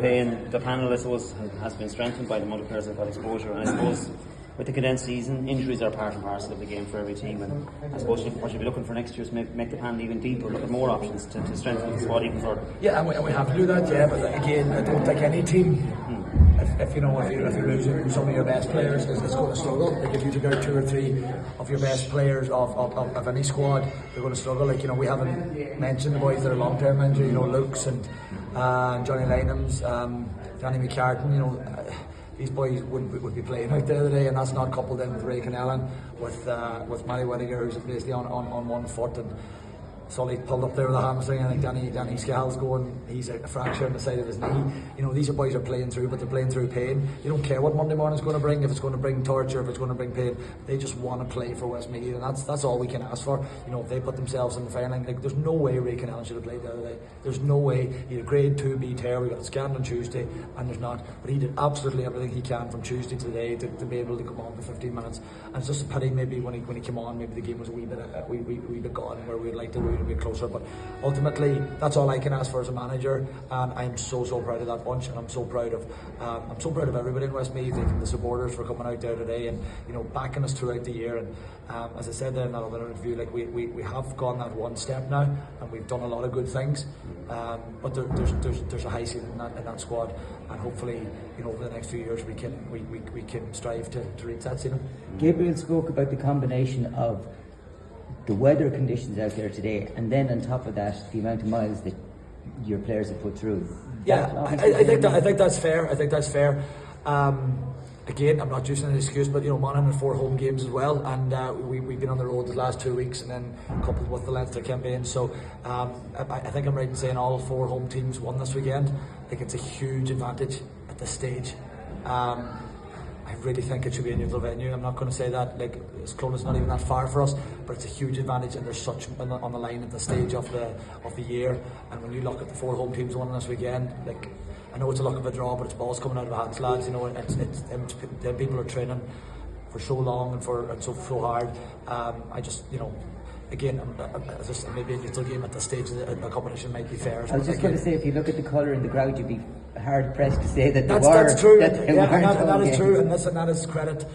Paying the panel, I suppose, has been strengthened by the amount of players that got exposure, and I suppose with the condensed season, injuries are part and parcel of the game for every team, and I suppose what you'll be looking for next year is make the panel even deeper, look at more options to strengthen the squad even further. Yeah, and we have to do that, yeah, but again, I don't think any team, if you lose some of your best players, is going to struggle. Like if you took out 2 or 3 of your best players of any squad, they're going to struggle. Like, we haven't mentioned the boys that are long-term injured, Luke's and Johnny Lynham's, Danny McCartan, these boys would be playing out there today, and that's not coupled in with Ray Connellan, with Matty Whittaker, who's basically on one foot, and Sully pulled up there with a hamstring. I think Danny Scal's going, he's a fracture in the side of his knee. These boys are playing through, but they're playing through pain. You don't care what Monday morning's going to bring, if it's going to bring torture, if it's going to bring pain. They just want to play for Westmeath, and that's all we can ask for. If they put themselves in the firing line, there's no way Ray Connellan should have played the other day. There's no way. He had a grade 2B tear. We got it scanned on Tuesday, and there's not. But he did absolutely everything he can from Tuesday to today to be able to come on for 15 minutes. And it's just a pity maybe when he came on, maybe the game was a wee bit gone where we'd like to be a bit closer. But ultimately, that's all I can ask for as a manager, and I'm so proud of that bunch, and I'm so proud of everybody in Westmeath, the supporters for coming out there today and backing us throughout the year. And as I said there in that other interview, we have gone that one step now, and we've done a lot of good things. But there's a high ceiling in that squad, and hopefully over the next few years we can strive to reach that ceiling. Gabriel spoke about the combination of the weather conditions out there today, and then on top of that, the amount of miles that your players have put through. Yeah, I think that's fair. Again, I'm not using an excuse, but Monaghan had 4 home games as well, and we've been on the road the last 2 weeks, and then coupled with the Leinster campaign. So I think I'm right in saying all 4 home teams won this weekend. I think it's a huge advantage at this stage. I really think it should be a neutral venue. I'm not going to say that Clonagh's not even that far for us, but it's a huge advantage, and there's such on the line at the stage of the year. And when you look at the 4 home teams won this weekend, I know it's a luck of a draw, but it's balls coming out of hats, lads. Them people are training for so long and so hard. I just again, maybe a neutral game at this stage of the competition might be fair. I was just going to say, if you look at the colour in the crowd, you'd be hard pressed to say that that's true. That is true, and that is credit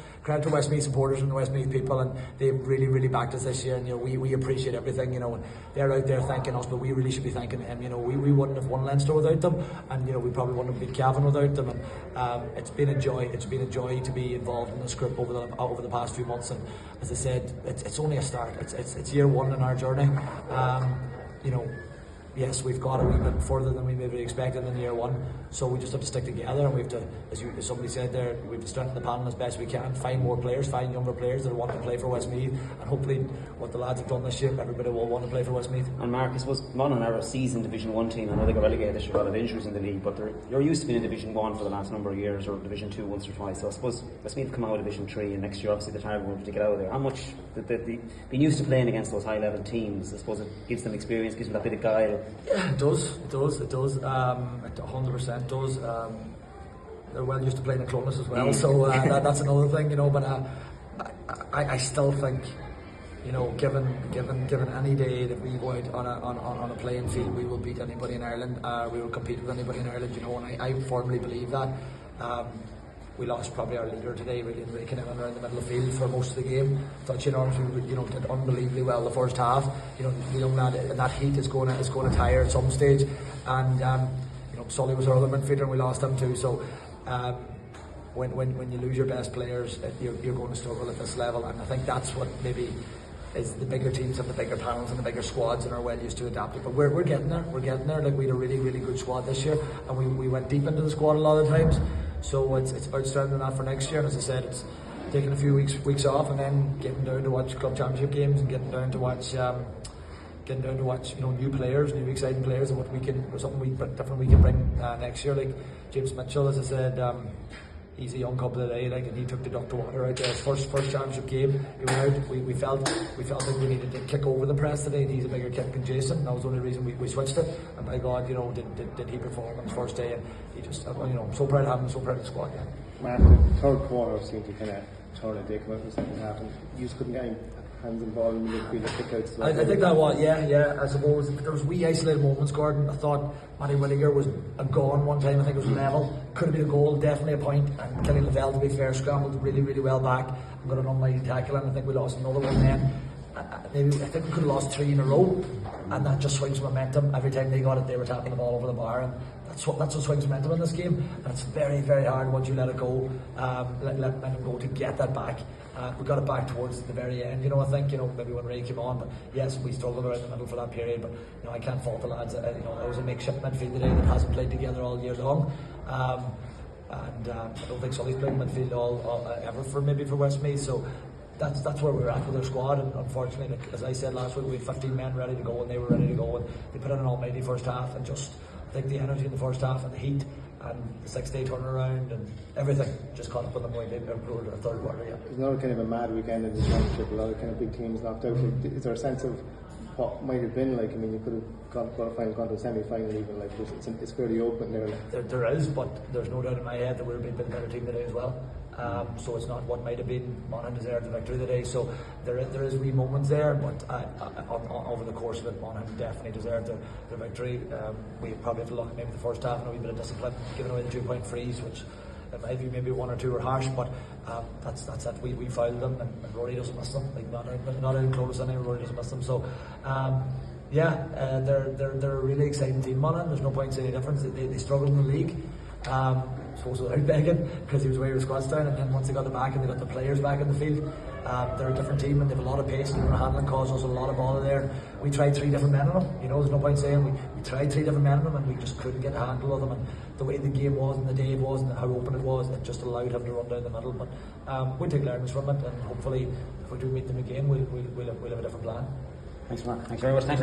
to Westmeath supporters and the Westmeath people, and they've really backed us this year. And we appreciate everything. And they're out there thanking us, but we really should be thanking them. We wouldn't have won Leinster without them, and we probably wouldn't have beat Cavan without them. And it's been a joy. It's been a joy to be involved in this group over the past few months. And as I said, it's only a start. It's year 1 in our journey. Yes, we've got a wee bit further than we maybe expected in year 1, so we just have to stick together, and we have to, as somebody said there, we have to strengthen the panel as best we can, find more players, find younger players that want to play for Westmeath, and hopefully what the lads have done this year, everybody will want to play for Westmeath. And Mark, I suppose Monaghan are a seasoned Division 1 team. I know they got relegated this year, a lot of injuries in the league, but you're used to being in Division 1 for the last number of years, or Division 2 once or twice, so I suppose Westmeath come out of Division 3, and next year obviously the target will be to get out of there. How much being used to playing against those high level teams, I suppose it gives them experience, gives them that bit of guile? Yeah, it does. It 100% does. They're well used to playing at Clonagh's as well, so that's another thing, But I still think, given any day that we go out on a playing field, we will beat anybody in Ireland. We will compete with anybody in Ireland, and I firmly believe that. We lost probably our leader today, really, Ray Connellan around the middle of the field for most of the game. Touching arms, we did unbelievably well the first half. The young lad in that heat is going to tire at some stage, and Sully was our other midfielder, and we lost him too. So when you lose your best players, you're going to struggle at this level, and I think that's what maybe is the bigger teams have the bigger panels and the bigger squads and are well used to adapt it. But we're getting there. We had a really good squad this year, and we went deep into the squad a lot of times. So it's about strengthening that for next year. And as I said, it's taking a few weeks off, and then getting down to watch club championship games, and getting down to watch new players, new exciting players, and something different we can bring next year. Like James Mitchell, as I said, he's a young couple today, and he took the duck to water out there. His first championship game, he went out. We felt like we needed to kick over the press today, and he's a bigger kick than Jason. That was the only reason we switched it. And by God, did he perform on his first day? And he just, I'm so proud of him, so proud of the squad. Yeah. Mark, the third quarter seemed to kind of turn a dick about the second half, and you just couldn't get him. hands and ball in the midfield, kickouts. I think that was, yeah. I suppose there was wee isolated moments, Gordon. I thought Matty Whittaker was a gone one time. I think it was level. Could have been a goal, definitely a point. And Kelly Lavelle, to be fair, scrambled really, really well back and got an almighty tackle. And I think we lost another one then. I think we could have lost 3 in a row, and that just swings momentum. Every time they got it, they were tapping the ball over the bar, and that's what swings momentum in this game. And it's very, very hard once you let it go, let them go to get that back. We got it back towards the very end. I think maybe when Ray came on, but yes, we struggled around the middle for that period. But I can't fault the lads. That was a makeshift midfield today that hasn't played together all year long. And I don't think Sully's played midfield all ever for Westmeath. So. That's where we're at with our squad, and unfortunately, like, as I said last week, we had 15 men ready to go, and they were ready to go, and they put in an almighty first half, and just I think the energy in the first half and the heat and the 6-day turnaround and everything just caught up with them when they improved our third quarter. Yeah. There's another kind of a mad weekend in the championship. A lot of kind of big teams knocked out. Is there a sense of what might have been like? I mean, you could have gone to a semi-final even. Like it's fairly open there. There is, but there's no doubt in my head that we've been the better team today as well. So it's not what might have been. Monaghan deserved the victory today. So there is wee moments there, but over the course of it, Monaghan definitely deserved the victory. We probably have to look at maybe the first half and a wee bit of discipline, giving away the 2-point frees, which in my view maybe 1 or 2 were harsh, but that's it. We fouled them, and Rory doesn't miss them. Like not even close anyway. Rory doesn't miss them. So. They're a really exciting team, Monaghan. There's no point saying any difference. They struggled in the league. I suppose without begging, because he was away with squads down, and then once they got the back and they got the players back in the field, they're a different team and they have a lot of pace, and their handling caused us a lot of bother there. We tried 3 different men on them, there's no point saying we tried 3 different men on them, and we just couldn't get a handle of them, and the way the game was and the day was and how open it was, it just allowed him to run down the middle. But we'll take learnings from it, and hopefully if we do meet them again, we'll have a different plan. Thanks, Mark. Thanks very much. Thanks,